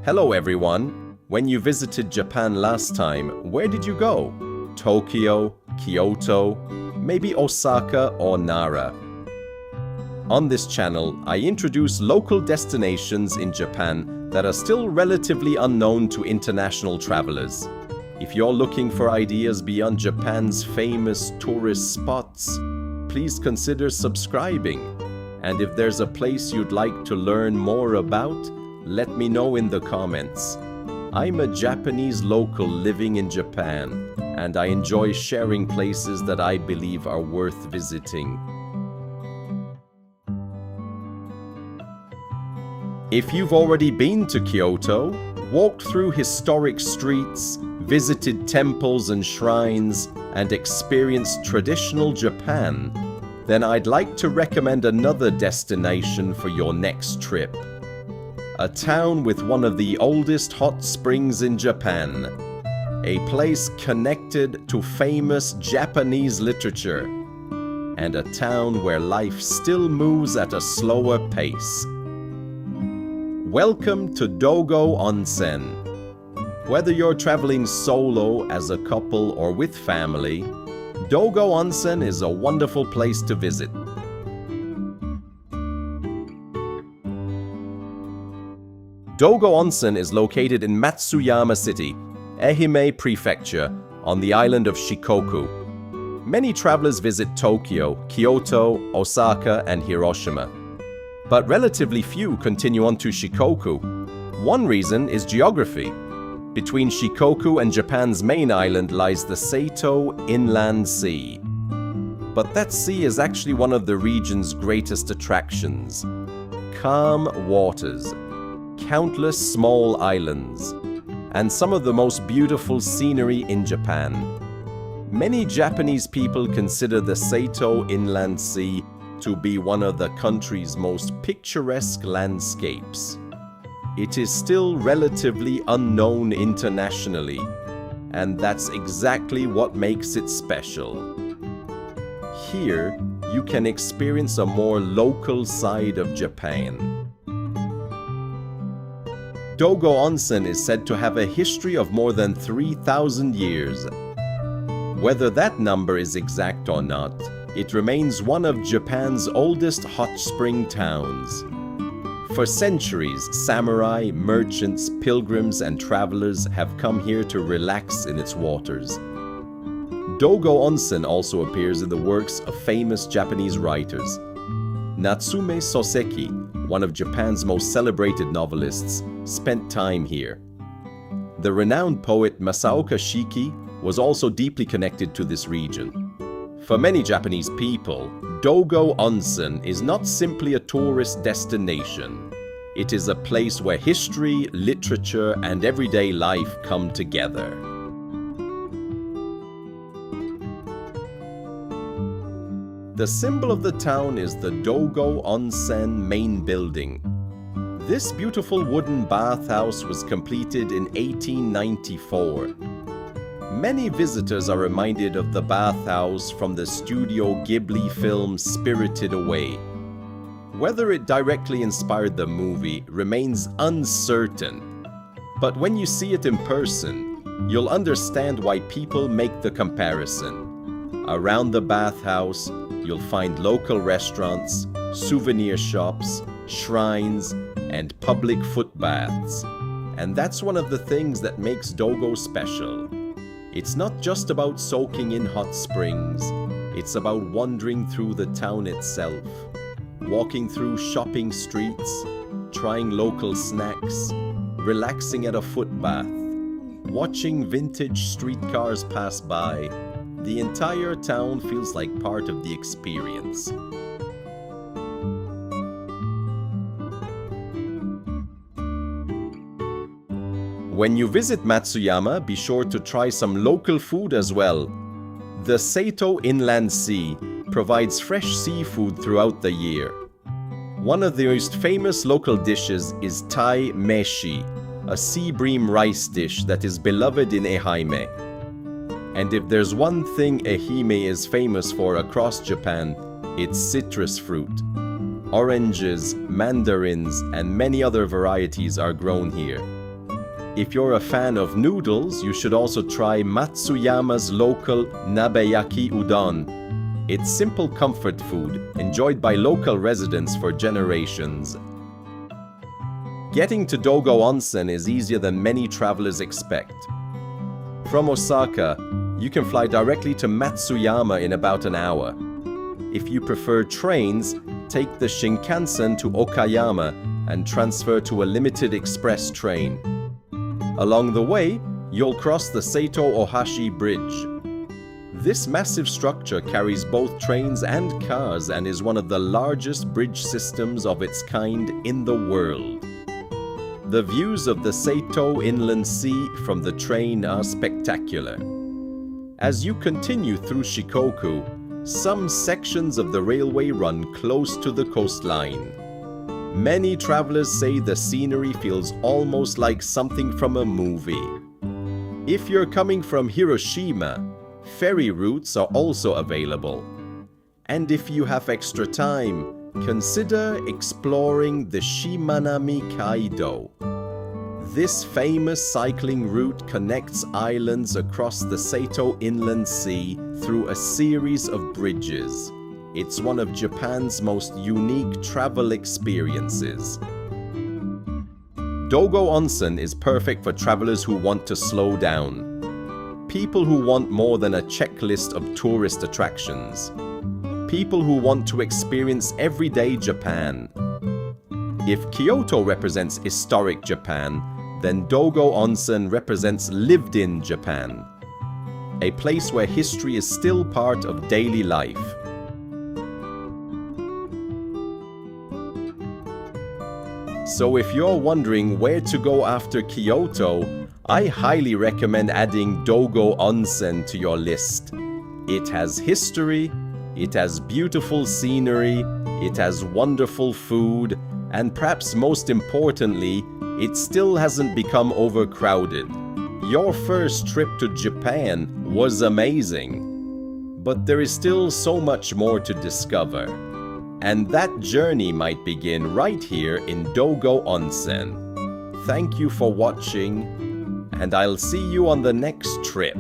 Hello everyone! When you visited Japan last time, where did you go? Tokyo, Kyoto, maybe Osaka or Nara? On this channel, I introduce local destinations in Japan that are still relatively unknown to international travelers. If you're looking for ideas beyond Japan's famous tourist spots, please consider subscribing. And if there's a place you'd like to learn more about, let me know in the comments. I'm a Japanese local living in Japan, and I enjoy sharing places that I believe are worth visiting. If you've already been to Kyoto, walked through historic streets, visited temples and shrines, and experienced traditional Japan, then I'd like to recommend another destination for your next trip. A town with one of the oldest hot springs in Japan. A place connected to famous Japanese literature. And a town where life still moves at a slower pace. Welcome to Dogo Onsen. Whether you're traveling solo, as a couple, or with family, Dogo Onsen is a wonderful place to visit. Dogo Onsen is located in Matsuyama City, Ehime Prefecture, on the island of Shikoku. Many travelers visit Tokyo, Kyoto, Osaka, and Hiroshima. But relatively few continue on to Shikoku. One reason is geography. Between Shikoku and Japan's main island lies the Seto Inland Sea. But that sea is actually one of the region's greatest attractions. Calm waters, countless small islands, and some of the most beautiful scenery in Japan. Many Japanese people consider the Seto Inland Sea to be one of the country's most picturesque landscapes. It is still relatively unknown internationally, and that's exactly what makes it special. Here, you can experience a more local side of Japan. Dogo Onsen is said to have a history of more than 3,000 years. Whether that number is exact or not, it remains one of Japan's oldest hot spring towns. For centuries, samurai, merchants, pilgrims, and travelers have come here to relax in its waters. Dogo Onsen also appears in the works of famous Japanese writers. Natsume Soseki, one of Japan's most celebrated novelists, spent time here. The renowned poet Masaoka Shiki was also deeply connected to this region. For many Japanese people, Dogo Onsen is not simply a tourist destination. It is a place where history, literature, and everyday life come together. The symbol of the town is the Dogo Onsen main building. This beautiful wooden bathhouse was completed in 1894. Many visitors are reminded of the bathhouse from the Studio Ghibli film Spirited Away. Whether it directly inspired the movie remains uncertain, but when you see it in person, you'll understand why people make the comparison. Around the bathhouse, you'll find local restaurants, souvenir shops, shrines, and public foot baths. And that's one of the things that makes Dogo special. It's not just about soaking in hot springs, it's about wandering through the town itself, walking through shopping streets, trying local snacks, relaxing at a foot bath, watching vintage streetcars pass by. The entire town feels like part of the experience. When you visit Matsuyama, be sure to try some local food as well. The Seto Inland Sea provides fresh seafood throughout the year. One of the most famous local dishes is Tai Meshi, a sea bream rice dish that is beloved in Ehime. And if there's one thing Ehime is famous for across Japan, it's citrus fruit. Oranges, mandarins, and many other varieties are grown here. If you're a fan of noodles, you should also try Matsuyama's local nabeyaki udon. It's simple comfort food, enjoyed by local residents for generations. Getting to Dogo Onsen is easier than many travelers expect. From Osaka, you can fly directly to Matsuyama in about an hour. If you prefer trains, take the Shinkansen to Okayama and transfer to a limited express train. Along the way, you'll cross the Seito Ohashi Bridge. This massive structure carries both trains and cars and is one of the largest bridge systems of its kind in the world. The views of the Seito Inland Sea from the train are spectacular. As you continue through Shikoku, some sections of the railway run close to the coastline. Many travelers say the scenery feels almost like something from a movie. If you're coming from Hiroshima, ferry routes are also available. And if you have extra time, consider exploring the Shimanami Kaido. This famous cycling route connects islands across the Seito Inland Sea through a series of bridges. It's one of Japan's most unique travel experiences. Dogo Onsen is perfect for travelers who want to slow down. People who want more than a checklist of tourist attractions. People who want to experience everyday Japan. If Kyoto represents historic Japan, then Dogo Onsen represents lived-in Japan. A place where history is still part of daily life. So if you're wondering where to go after Kyoto, I highly recommend adding Dogo Onsen to your list. It has history, it has beautiful scenery, it has wonderful food, and perhaps most importantly, it still hasn't become overcrowded. Your first trip to Japan was amazing, but there is still so much more to discover. And that journey might begin right here in Dogo Onsen. Thank you for watching, and I'll see you on the next trip.